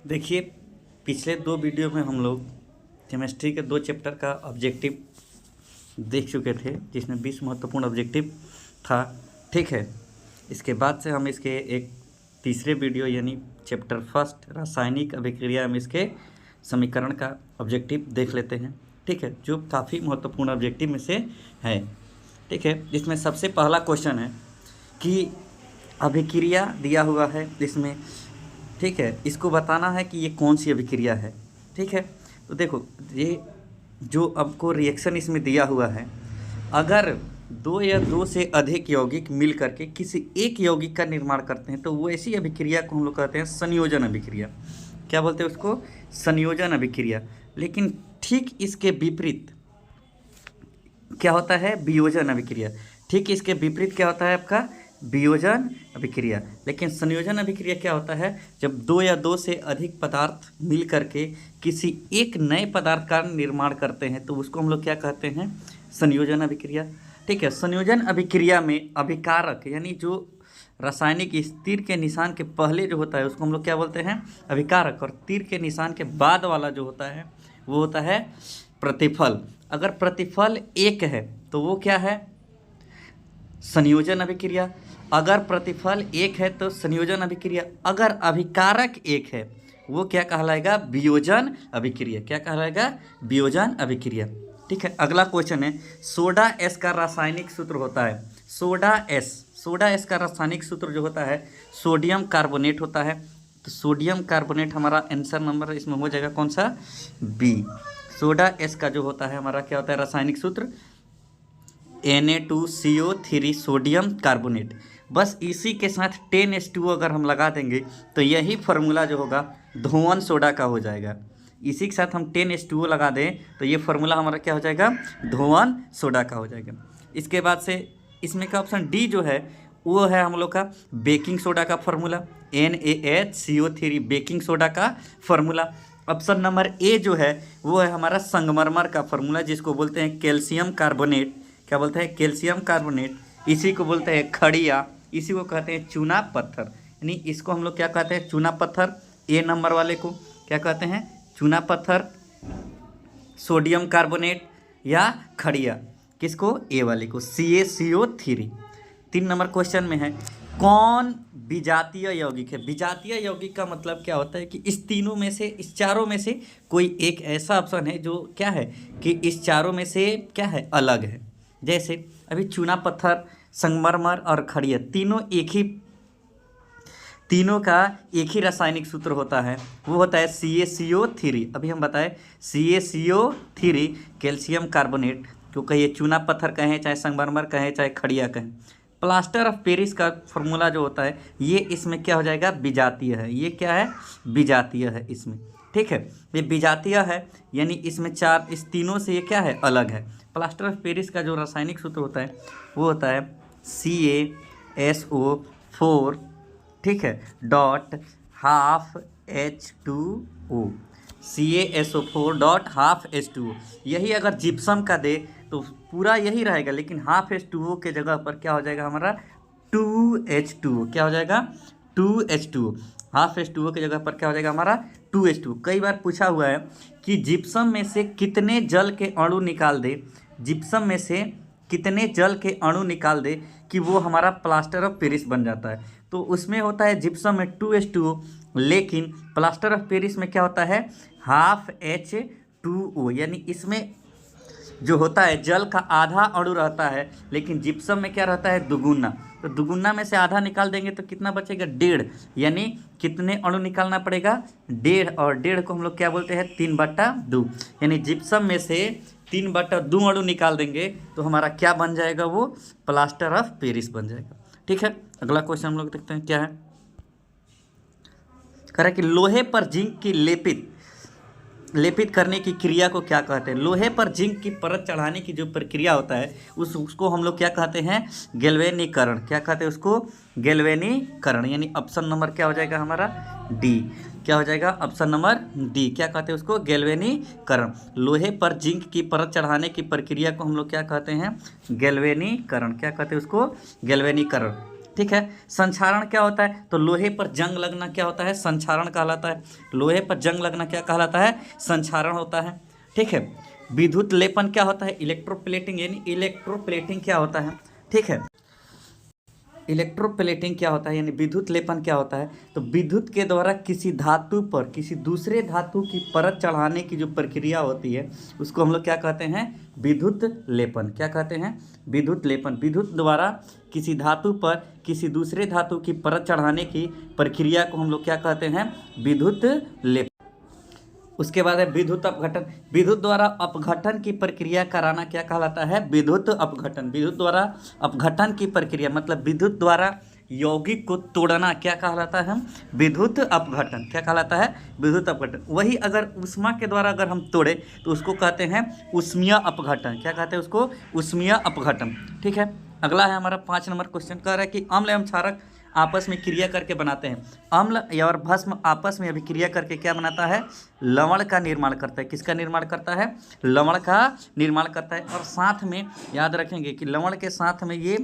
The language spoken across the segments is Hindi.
देखिए, पिछले 2 वीडियो में हम लोग केमिस्ट्री के 2 चैप्टर का ऑब्जेक्टिव देख चुके थे, जिसमें 20 महत्वपूर्ण ऑब्जेक्टिव था। ठीक है, इसके बाद से हम इसके एक तीसरे वीडियो यानी चैप्टर फर्स्ट रासायनिक अभिक्रिया में इसके समीकरण का ऑब्जेक्टिव देख लेते हैं। ठीक है, जो काफ़ी महत्वपूर्ण ऑब्जेक्टिव में से है। ठीक है, इसमें सबसे पहला क्वेश्चन है कि अभिक्रिया दिया हुआ है इसमें। ठीक है, इसको बताना है कि ये कौन सी अभिक्रिया है। ठीक है, तो देखो, ये जो आपको रिएक्शन इसमें दिया हुआ है, अगर 2 या 2 से अधिक यौगिक मिल करके किसी एक यौगिक का निर्माण करते हैं तो वो ऐसी अभिक्रिया को हम लोग कहते हैं संयोजन अभिक्रिया। क्या बोलते हैं उसको? संयोजन अभिक्रिया। लेकिन ठीक इसके विपरीत क्या होता है? वियोजन अभिक्रिया। ठीक इसके विपरीत क्या होता है आपका? वियोजन अभिक्रिया। लेकिन संयोजन अभिक्रिया क्या होता है? जब 2 या 2 से अधिक पदार्थ मिल करके किसी एक नए पदार्थ का निर्माण करते हैं तो उसको हम लोग क्या कहते हैं? संयोजन अभिक्रिया। ठीक है, संयोजन अभिक्रिया में अभिकारक यानी जो रासायनिक इस तीर के निशान के पहले जो होता है उसको हम लोग क्या बोलते हैं? अभिकारक। और तीर के निशान के बाद वाला जो होता है वो होता है प्रतिफल। अगर प्रतिफल 1 है तो वो क्या है? संयोजन अभिक्रिया। अगर प्रतिफल 1 है तो संयोजन अभिक्रिया। अगर अभिकारक 1 है वो क्या कहलाएगा? वियोजन अभिक्रिया। क्या कहलाएगा? वियोजन अभिक्रिया। ठीक है, अगला क्वेश्चन है, सोडा एस का रासायनिक सूत्र होता है। सोडा एस का रासायनिक सूत्र जो होता है सोडियम कार्बोनेट होता है। तो सोडियम कार्बोनेट हमारा आंसर नंबर इसमें हो जाएगा कौन सा? बी। सोडा एस का जो होता है हमारा क्या होता है रासायनिक सूत्र? Na2CO3 sodium carbonate. बस इसी के साथ 10H2O अगर हम लगा देंगे तो यही फार्मूला जो होगा धोवन सोडा का हो जाएगा। इसी के साथ हम 10H2O लगा दें तो ये फार्मूला हमारा क्या हो जाएगा? धोवन सोडा का हो जाएगा। इसके बाद से इसमें का ऑप्शन डी जो है वो है हम लोग का बेकिंग सोडा का फार्मूला, NaHCO3 बेकिंग सोडा का फार्मूला। ऑप्शन नंबर ए जो है वो है हमारा संगमरमर का फार्मूला, जिसको बोलते हैं कैल्शियम कार्बोनेट। क्या बोलते हैं? Calcium carbonate. इसी को बोलते हैं खड़िया, इसी को कहते हैं चूना पत्थर। यानी इसको हम लोग क्या कहते हैं? चूना पत्थर। ए नंबर वाले को क्या कहते हैं? चूना पत्थर, सोडियम कार्बोनेट या खड़िया। किसको? ए वाले को, CaCO3। 3 नंबर क्वेश्चन में है, कौन विजातीय यौगिक है? विजातीय यौगिक का मतलब क्या होता है कि इस तीनों में से, इस चारों में से कोई एक ऐसा ऑप्शन है जो क्या है कि इस चारों में से क्या है? अलग है। जैसे अभी चूना पत्थर, संगमरमर और खड़िया तीनों का एक ही रासायनिक सूत्र होता है, वो होता है CaCO3। अभी हम बताएं CaCO3 कैल्शियम कार्बोनेट, क्योंकि ये चूना पत्थर कहें, चाहे संगमरमर कहें, चाहे खड़िया कहें। प्लास्टर ऑफ पेरिस का फॉर्मूला जो होता है ये इसमें क्या हो जाएगा? विजातीय है। ये क्या है? विजातीय है इसमें। ठीक है, ये विजातीय है यानी इसमें इस तीनों से ये क्या है? अलग है। प्लास्टर ऑफ पेरिस का जो रासायनिक सूत्र होता है वो होता है CaSO4, ठीक है, dot half H2O। CaSO4 dot half H2O। यही अगर जिप्सम का दे तो पूरा यही रहेगा, लेकिन हाफ H2O के जगह पर क्या हो जाएगा हमारा? 2H2O। क्या हो जाएगा? 2H2O। हाफ H2O की जगह पर क्या हो जाएगा हमारा? 2H2O। कई बार पूछा हुआ है कि जिप्सम में से कितने जल के अणु निकाल दे, जिप्सम में से कितने जल के अणु निकाल दे कि वो हमारा प्लास्टर ऑफ पेरिस बन जाता है। तो उसमें होता है जिप्सम में 2H2O, लेकिन प्लास्टर ऑफ पेरिस में क्या होता है? Half H2O। यानी इसमें जो होता है जल का आधा अणु रहता है, लेकिन जिप्सम में क्या रहता है? दुगुना। तो दुगुना में से आधा निकाल देंगे तो कितना बचेगा? 1.5। यानी कितने अणु निकालना पड़ेगा? 1.5। और 1.5 को हम लोग क्या बोलते हैं? 3/2। यानी जिप्सम में से 3/2 अणु निकाल देंगे तो हमारा क्या बन जाएगा? वो प्लास्टर ऑफ पेरिस बन जाएगा। ठीक है, अगला क्वेश्चन हम लोग देखते हैं क्या है। कह रहा है कि लोहे पर जिंक की लेपित करने की क्रिया को क्या कहते हैं? लोहे पर जिंक की परत चढ़ाने की जो प्रक्रिया होता है उसको हम लोग क्या कहते हैं? गैल्वेनीकरण। क्या कहते हैं उसको? गैल्वेनीकरण। यानी ऑप्शन नंबर क्या हो जाएगा हमारा? डी। क्या हो जाएगा? Option number D. क्या कहते हैं उसको? गैल्वेनीकरण। लोहे पर जिंक की परत चढ़ाने की प्रक्रिया को हम लोग क्या कहते हैं? गैल्वेनीकरण। क्या कहते हैं उसको? गैल्वेनीकरण। ठीक है। संक्षारण क्या होता है? तो लोहे पर जंग लगना क्या होता है? संक्षारण कहलाता है। लोहे पर जंग लगना क्या कहलाता है? संक्षारण होता है, ठीक है। विद्युत लेपन क्या होता है? इलेक्ट्रोप्लेटिंग, यानी इलेक्ट्रोप्लेटिंग क्या होता है, ठीक है। इलेक्ट्रोप्लेटिंग क्या होता है यानी विद्युत लेपन क्या होता है? तो विद्युत के द्वारा किसी धातु पर किसी दूसरे धातु की परत चढ़ाने की जो प्रक्रिया होती है उसको हम लोग क्या कहते हैं? विद्युत लेपन। क्या कहते हैं? विद्युत लेपन। विद्युत द्वारा किसी धातु पर किसी दूसरे धातु की परत चढ़ाने की प्रक्रिया को हम लोग क्या कहते हैं? विद्युत लेपन। उसके बाद है विद्युत अपघटन। विद्युत द्वारा अपघटन की प्रक्रिया कराना क्या कहलाता है? विद्युत अपघटन। विद्युत द्वारा अपघटन की प्रक्रिया मतलब विद्युत द्वारा यौगिक को तोड़ना क्या कहलाता है? विद्युत अपघटन। क्या कहलाता है? विद्युत अपघटन। वही अगर ऊष्मा के द्वारा अगर हम तोड़े तो उसको कहते हैं ऊष्मीय अपघटन। क्या कहते हैं उसको? ऊष्मीय अपघटन, ठीक है। अगला है हमारा 5 नंबर क्वेश्चन, कह रहा है कि अम्ल एवं क्षारक आपस में क्रिया करके बनाते हैं। अम्ल और भस्म आपस में अभिक्रिया करके क्या बनाता है? लवण का निर्माण करता है। किसका निर्माण करता है? लवण का निर्माण करता है। और साथ में याद रखेंगे कि लवण के साथ में ये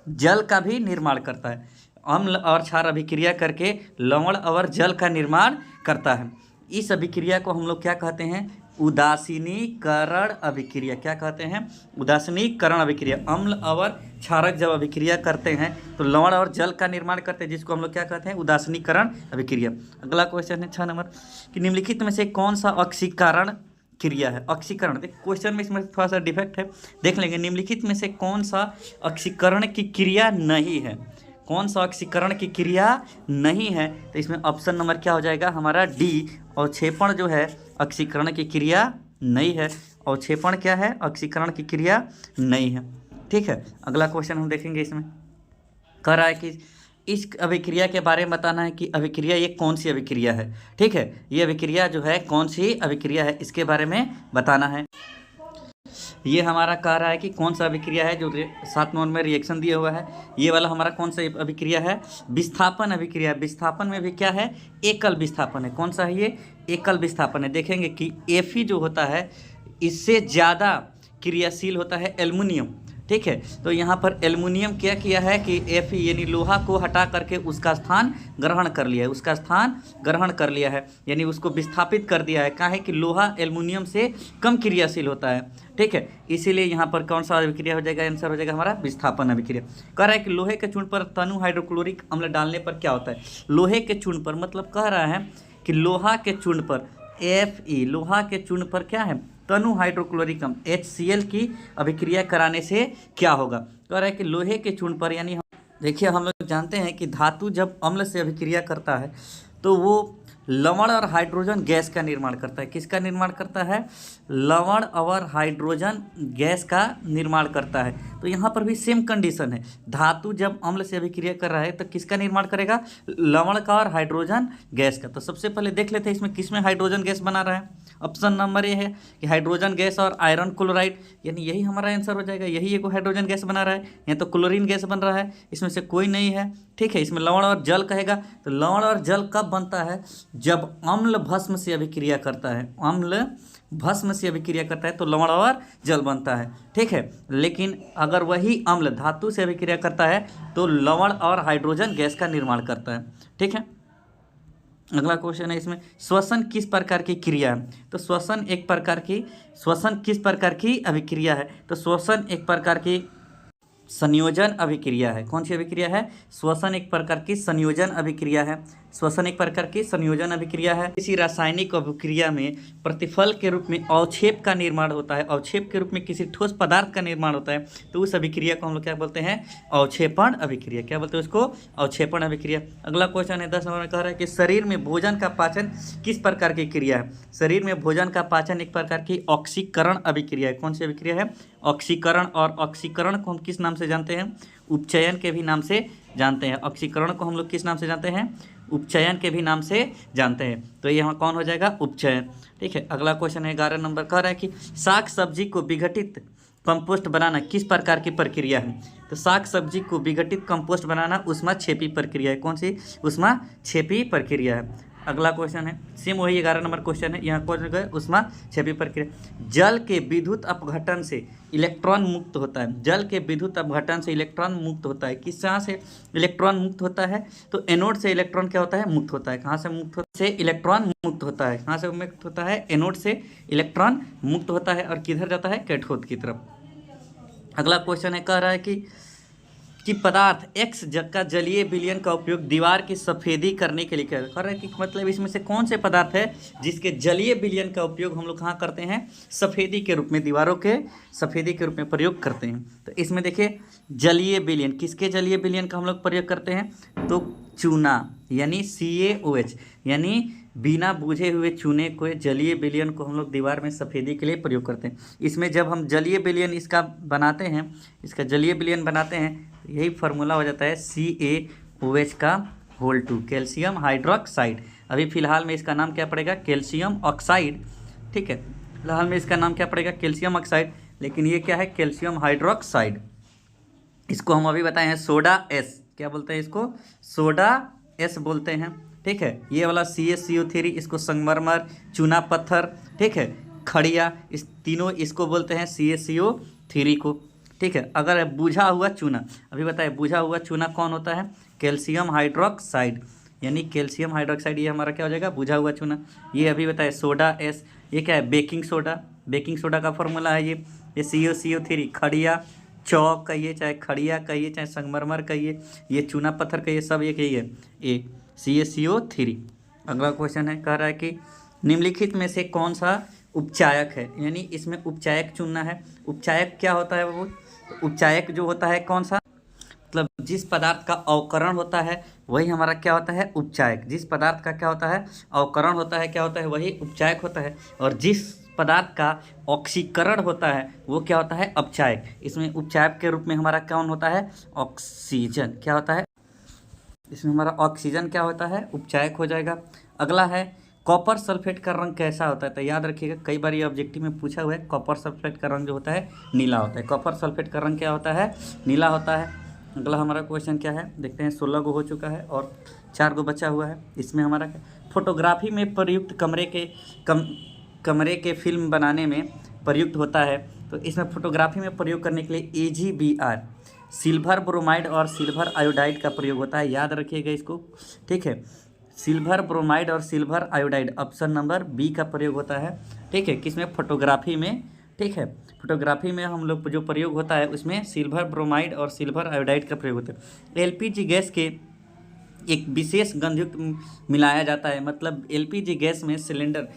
जल का भी निर्माण करता है। अम्ल और क्षार अभिक्रिया करके लवण और जल का निर्माण करता है। इस अभिक्रिया को हम लोग क्या कहते हैं? उदासीनीकरण अभिक्रिया। क्या कहते हैं? उदासीनीकरण अभिक्रिया। अम्ल और क्षारक जब अभिक्रिया करते हैं तो लवण और जल का निर्माण करते हैं, जिसको हम लोग क्या कहते हैं? उदासीनीकरण अभिक्रिया। अगला क्वेश्चन है 6 नंबर कि निम्नलिखित में से कौन सा ऑक्सीकरण क्रिया है? ऑक्सीकरण, देख क्वेश्चन में इसमें थोड़ा सा डिफेक्ट है, देख लेंगे। निम्नलिखित में से कौन सा ऑक्सीकरण की क्रिया नहीं है? कौन सा ऑक्सीकरण की क्रिया नहीं है? तो इसमें ऑप्शन नंबर क्या हो जाएगा हमारा? डी। अवक्षेपण जो है ऑक्सीकरण की क्रिया नहीं है। अवक्षेपण क्या है? ऑक्सीकरण की क्रिया नहीं है, ठीक है। अगला क्वेश्चन हम देखेंगे, इसमें कह रहा है कि इस अभिक्रिया के बारे में बताना है कि अभिक्रिया ये कौन सी अभिक्रिया है, ठीक है। ये अभिक्रिया जो है कौन सी अभिक्रिया है इसके बारे में बताना है। ये हमारा कह रहा है कि कौन सा अभिक्रिया है जो 7 नंबर में रिएक्शन दिया हुआ है। ये वाला हमारा कौन सा अभिक्रिया है? विस्थापन अभिक्रिया। विस्थापन में भी क्या है? एकल विस्थापन है। कौन सा है ये? एकल विस्थापन है। देखेंगे कि Fe जो होता है इससे ज़्यादा क्रियाशील होता है एल्युमिनियम, ठीक है। तो यहाँ पर एल्युमिनियम क्या किया है कि Fe यानी लोहा को हटा करके उसका स्थान ग्रहण कर लिया है। उसका स्थान ग्रहण कर लिया है यानी उसको विस्थापित कर दिया है। काहे कि लोहा एल्युमिनियम से कम क्रियाशील होता है, ठीक है। इसीलिए यहाँ पर कौन सा अभिक्रिया हो जाएगा? आंसर हो जाएगा हमारा विस्थापन अभिक्रिया। कह रहा है कि लोहे के चूर्ण पर तनु हाइड्रोक्लोरिक अम्ल डालने पर क्या होता है? लोहे के चूर्ण पर मतलब कह रहा है कि लोहा के चूर्ण पर Fe, लोहा के चूर्ण पर क्या है? तनु हाइड्रोक्लोरिक अम्ल HCl की अभिक्रिया कराने से क्या होगा? कह रहा है कि लोहे के चूर्ण पर यानी देखिए हम लोग जानते हैं कि धातु जब अम्ल से अभिक्रिया करता है तो वो लवण और हाइड्रोजन गैस का निर्माण करता है। किसका निर्माण करता है? लवण और हाइड्रोजन गैस का निर्माण करता है। तो यहाँ पर भी सेम कंडीशन है। धातु जब अम्ल से अभिक्रिया कर रहा है तो किसका निर्माण करेगा? लवण का और हाइड्रोजन गैस का। तो सबसे पहले देख लेते हैं इसमें किसमें हाइड्रोजन गैस बना रहा है। ऑप्शन नंबर ए है कि हाइड्रोजन गैस और आयरन क्लोराइड, यानी यही हमारा आंसर हो जाएगा। यही एक हाइड्रोजन गैस बना रहा है, यहाँ तो क्लोरीन गैस बन रहा है, इसमें से कोई नहीं है, ठीक है। इसमें लवण और जल कहेगा तो लवण और जल कब बनता है? जब अम्ल भस्म से अभिक्रिया करता है। अम्ल भस्म से अभिक्रिया करता है तो लवण और जल बनता है, ठीक है। लेकिन अगर वही अम्ल धातु से अभिक्रिया करता है तो लवण और हाइड्रोजन गैस का निर्माण करता है, ठीक है। अगला क्वेश्चन है इसमें श्वसन किस प्रकार की क्रिया है? तो श्वसन किस प्रकार की अभिक्रिया है? तो श्वसन एक प्रकार की संयोजन अभिक्रिया है। कौन सी अभिक्रिया है? श्वसन एक प्रकार की संयोजन अभिक्रिया है। श्वसन एक प्रकार की संयोजन अभिक्रिया है। इसी रासायनिक अभिक्रिया में प्रतिफल के रूप में अवक्षेप का निर्माण होता है। अवक्षेप के रूप में किसी ठोस पदार्थ का निर्माण होता है तो उस अभिक्रिया को हम लोग क्या बोलते हैं? अवक्षेपण अभिक्रिया। क्या बोलते हैं उसको? अवक्षेपण अभिक्रिया। अगला क्वेश्चन है 10 नंबर में, कह रहा है कि शरीर में भोजन का पाचन किस प्रकार की क्रिया है? शरीर में भोजन का पाचन एक प्रकार की ऑक्सीकरण अभिक्रिया है। कौन सी अभिक्रिया है? ऑक्सीकरण। और ऑक्सीकरण को हम किस नाम से जानते हैं? उपचयन के भी नाम से जानते हैं। ऑक्सीकरण को हम लोग किस नाम से जानते हैं? उपचयन के भी नाम से जानते हैं। तो यहाँ कौन हो जाएगा? उपचयन, ठीक है। अगला क्वेश्चन है 11 नंबर, कह रहा है कि साग सब्जी को विघटित कंपोस्ट बनाना किस प्रकार की प्रक्रिया है? तो साग सब्जी को विघटित कंपोस्ट बनाना ऊष्माक्षेपी प्रक्रिया है। कौन सी? ऊष्माक्षेपी प्रक्रिया है। अगला क्वेश्चन है, सेम वही 11 नंबर क्वेश्चन है। यहाँ क्वेश्चन है ऊष्मा क्षेपी प्रक्रिया। जल के विद्युत अपघटन से इलेक्ट्रॉन मुक्त होता है। जल के विद्युत अपघटन से इलेक्ट्रॉन मुक्त होता है। किस जहाँ से इलेक्ट्रॉन मुक्त होता है? तो एनोड से इलेक्ट्रॉन क्या होता है? मुक्त होता है। कहाँ से मुक्त होता है? से इलेक्ट्रॉन मुक्त होता है। कहाँ से मुक्त होता है? एनोड से इलेक्ट्रॉन मुक्त होता है और किधर जाता है? कैथोड की तरफ। अगला क्वेश्चन है, कह रहा है कि पदार्थ एक्स का जलीय विलयन का उपयोग दीवार की सफ़ेदी करने के लिए कर रहा है कि मतलब इसमें से कौन से पदार्थ है जिसके जलीय विलयन का उपयोग हम लोग कहाँ करते हैं? सफ़ेदी के रूप में, दीवारों के सफ़ेदी के रूप में प्रयोग करते हैं। तो इसमें देखिए जलीय विलयन, किसके जलीय विलयन का हम लोग प्रयोग करते हैं? तो चूना यानी CaOH, यानी बिना बुझे हुए चूने को जलीय विलयन को हम लोग दीवार में सफ़ेदी के लिए प्रयोग करते हैं। इसमें जब हम जलीय विलयन इसका बनाते हैं, इसका जलीय विलयन बनाते हैं, यही फार्मूला हो जाता है CaOH का होल 2, कैल्शियम हाइड्रोक्साइड। अभी फ़िलहाल में इसका नाम क्या पड़ेगा? Calcium oxide. ठीक है, फिलहाल में इसका नाम क्या पड़ेगा? कैल्शियम ऑक्साइड, लेकिन ये क्या है? Calcium hydroxide. इसको हम अभी बताए हैं सोडा एस। क्या बोलते हैं इसको? सोडा एस बोलते हैं। ठीक है, ये वाला CaCO3 इसको संगमरमर, चूना पत्थर, ठीक है, खड़िया, इस तीनों इसको बोलते हैं CaCO3 को। ठीक है, अगर बुझा हुआ चूना, अभी बताए बुझा हुआ चूना कौन होता है? कैल्शियम हाइड्रोक्साइड, यानी कैल्शियम हाइड्रोक्साइड ये हमारा क्या हो जाएगा? बुझा हुआ चूना। ये अभी बताए सोडा एस, ये क्या है? Baking soda. बेकिंग सोडा का फॉर्मूला है ये CaCO3, खड़िया चौक कहिए, चाहे खड़िया कहिए, चाहे संगमरमर कहिए, ये चूना पत्थर कहिए, सब एक ही है, ये CaCO3। अगला क्वेश्चन है, कह रहा है कि निम्नलिखित में से कौन सा उपचायक है? यानी इसमें उपचायक चुनना है। उपचायक क्या होता है वो? उपचायक जो होता है कौन सा? मतलब जिस पदार्थ का अवकरण होता है वही हमारा क्या होता है? उपचायक। जिस पदार्थ का क्या होता है? अवकरण होता है, क्या होता है? वही उपचायक होता है। और जिस पदार्थ का ऑक्सीकरण होता है वो क्या होता है? अपचायक। इसमें उपचायक के रूप में हमारा कौन होता है? ऑक्सीजन। क्या होता है? इसमें हमारा ऑक्सीजन क्या होता है? उपचायक हो जाएगा। अगला है, कॉपर सल्फेट का रंग कैसा होता है? तो याद रखिएगा, कई बार ये ऑब्जेक्टिव में पूछा हुआ है। कॉपर सल्फेट का रंग जो होता है नीला होता है। कॉपर सल्फेट का रंग क्या होता है? नीला होता है। अगला हमारा क्वेश्चन क्या है? देखते हैं, 16 गो हो चुका है और 4 गो बचा हुआ है। इसमें हमारा फोटोग्राफी में प्रयुक्त कमरे के फिल्म बनाने में प्रयुक्त होता है। तो इसमें फोटोग्राफी में प्रयोग करने के लिए AgBr, सिल्वर ब्रोमाइड और सिल्वर आयोडाइड का प्रयोग होता है। याद रखिएगा इसको। ठीक है, सिल्वर ब्रोमाइड और silver iodide, option number B का प्रयोग होता है। ठीक है, किसमें? फोटोग्राफी में। ठीक है, फोटोग्राफी में हम लोग जो प्रयोग होता है उसमें सिल्वर ब्रोमाइड और सिल्वर आयोडाइड का प्रयोग होता है। LPG गैस के एक विशेष गंधयुक्त मिलाया जाता है। मतलब LPG गैस में सिलेंडर,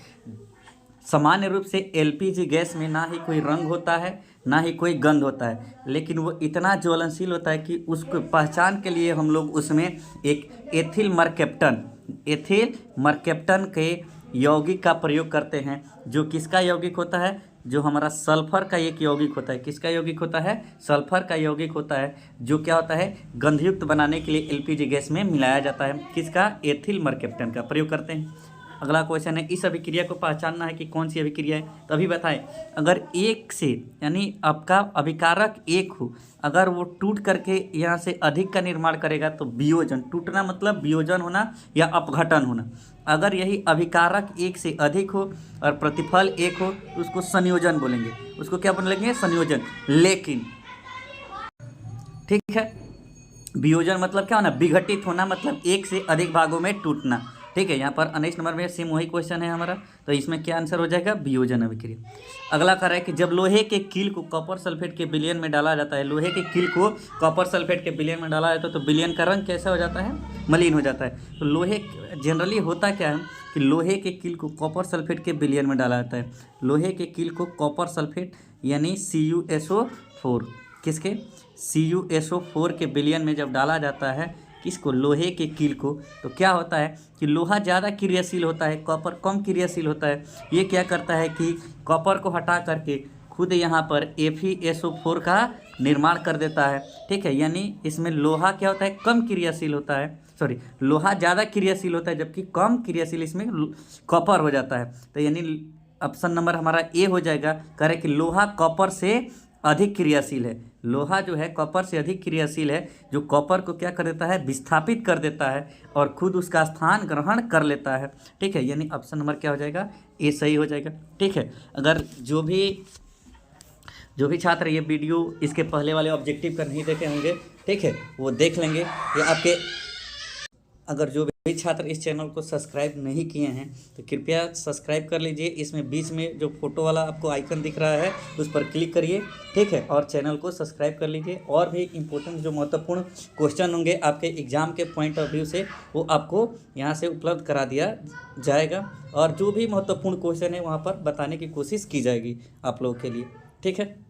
सामान्य रूप से LPG गैस में ना ही कोई रंग होता है ना ही कोई गंध होता है, लेकिन वो इतना ज्वलनशील होता है कि उसको पहचान के लिए हम लोग उसमें एक एथिल मरकैप्टन के यौगिक का प्रयोग करते हैं। जो किसका यौगिक होता है? जो हमारा सल्फर का एक यौगिक होता है। किसका यौगिक होता है? सल्फर का यौगिक होता है, जो क्या होता है? गंधयुक्त बनाने के लिए LPG गैस में मिलाया जाता है। किसका? एथिल मरकैप्टन का प्रयोग करते हैं। अगला क्वेश्चन है, इस अभिक्रिया को पहचानना है कि कौन सी अभिक्रिया है। तो अभी बताएं, अगर एक से, यानी आपका अभिकारक एक हो, अगर वो टूट करके यहाँ से अधिक का निर्माण करेगा तो वियोजन। टूटना मतलब वियोजन होना या अपघटन होना। अगर यही अभिकारक एक से अधिक हो और प्रतिफल एक हो तो उसको संयोजन बोलेंगे। उसको क्या बोलेंगे? संयोजन। लेकिन ठीक है, वियोजन मतलब क्या होना? विघटित होना, मतलब एक से अधिक भागों में टूटना। ठीक है, यहाँ पर 19 नंबर में सेम वही क्वेश्चन है हमारा। तो इसमें क्या आंसर हो जाएगा? वियोजन अभिक्रिया। अगला कह रहा है कि जब लोहे के कील को कॉपर सल्फेट के विलयन में डाला जाता है, लोहे के कील को कॉपर सल्फेट के विलयन में डाला जाता है तो विलयन का रंग कैसा हो जाता है? मलिन हो जाता है। तो लोहे जनरली होता क्या है कि लोहे के कील को कॉपर सल्फेट के विलयन में डाला जाता है। लोहे के कील को कॉपर सल्फेट यानी CuSO4, किसके? CuSO4 के विलयन में जब डाला जाता है, किसको? लोहे के कील को, तो क्या होता है कि लोहा ज़्यादा क्रियाशील होता है, कॉपर कम क्रियाशील होता है। ये क्या करता है कि कॉपर को हटा करके खुद यहाँ पर FeSO4 का निर्माण कर देता है। ठीक है, यानी इसमें लोहा क्या होता है? कम क्रियाशील होता है, सॉरी, लोहा ज़्यादा क्रियाशील होता है जबकि कम क्रियाशील इसमें कॉपर हो जाता है। तो यानी ऑप्शन नंबर हमारा ए हो जाएगा। कह रहे कि लोहा कॉपर से अधिक क्रियाशील है। लोहा जो है कॉपर से अधिक क्रियाशील है, जो कॉपर को क्या कर देता है, विस्थापित कर देता है और खुद उसका स्थान ग्रहण कर लेता है। ठीक है, यानी ऑप्शन नंबर क्या हो जाएगा, ए सही हो जाएगा। ठीक है, अगर जो भी छात्र ये वीडियो इसके पहले वाले ऑब्जेक्टिव का नहीं देखे होंगे, ठीक है, वो देख लेंगे। ये आपके, अगर जो भी छात्र इस चैनल को सब्सक्राइब नहीं किए हैं तो कृपया सब्सक्राइब कर लीजिए। इसमें बीच में जो फोटो वाला आपको आइकन दिख रहा है उस पर क्लिक करिए, ठीक है, और चैनल को सब्सक्राइब कर लीजिए। और भी इम्पोर्टेंट जो महत्वपूर्ण क्वेश्चन होंगे आपके एग्ज़ाम के पॉइंट ऑफ व्यू से, वो आपको यहाँ से उपलब्ध करा दिया जाएगा और जो भी महत्वपूर्ण क्वेश्चन है वहाँ पर बताने की कोशिश की जाएगी आप लोगों के लिए। ठीक है।